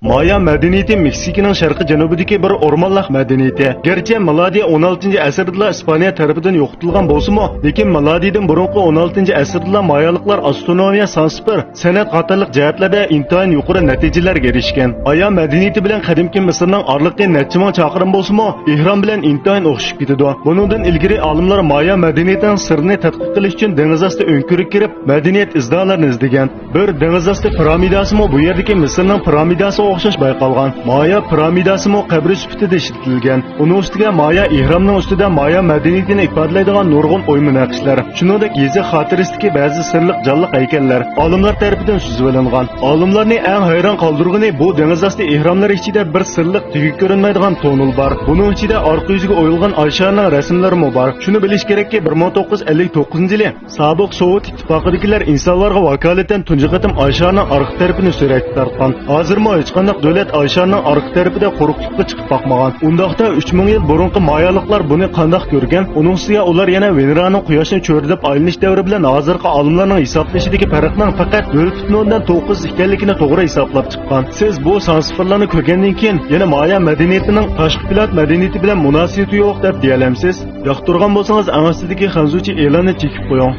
Maya madaniyati Meksikaning sharqi-janubidagi bir o'rmonliq madaniyati. Garchi Maladiya 16-asrda Ispaniya tarafidan yo'qotilgan bo'lsa-mu, lekin Maladiyadan burungi 16-asrda mayaliklar astronomiya, sanskrit, san'at qatorliq jihatlarda intayin yuqori natijalarga erishgan. Maya madaniyati bilan qadimki Misrning orliqi necha ming chaqirim bo'lsa-mu, Ehron bilan intayin o'xshab ketadi. Bundan ilgari olimlar Maya madaniyatining sirrini tadqiq qilish uchun dengiz osti o'nkurib kirib, madaniyat izdolarini izlagan. Bir dengiz osti piramidasimi bu yerdagi Misrning piramidasi o'xshash bayqalgan. Maya piramidasimi qabri sifatida ishlatilgan. Uning ustiga Maya ehromning ustida Maya madaniyatini ifodalaydigan nurg'un o'yma naqshlar, shuningdek yezi xotirasidagi ba'zi sirliq jonliq haykallar olimlar tomonidan suzib olingan. Olimlarni eng hayron qoldirgani bu dengiz osti ehromlari ichida bir sirliq tugib ko'rinmaydigan tonul bor. Buning ichida orqa yuziga o'yilgan Oyshaning rasmlari bor. Shuni bilish kerakki, 1959-yili sobiq Sovet ittifoqidagilar insonlarga vakolatan tunji qatim Oyshaning orqa tarafini suratga tortgan. Hozirmi hech qanday davlat Oyshaning orqa tarafida quruqlikqa chiqib boqmagan. Undaqda 3000 yil burungi mayaliklar buni qanday ko'rgan? Uning ustiga ular yana Veneraning quyoshni cho'rdib aylanish davri bilan hozirgi olimlarning hisoblashidagi farqning faqat 0.9 ekanligini to'g'ri hisoblab chiqqan. Siz bu sansifirlarni ko'rgandan keyin yana Maya madaniyatining tashqi plan madaniyati bilan munosabati yo'q deb deyalamsiz. Yoqtirgan bo'lsangiz, eng ostidagi xanzuchi e'lonni chekib qo'ying.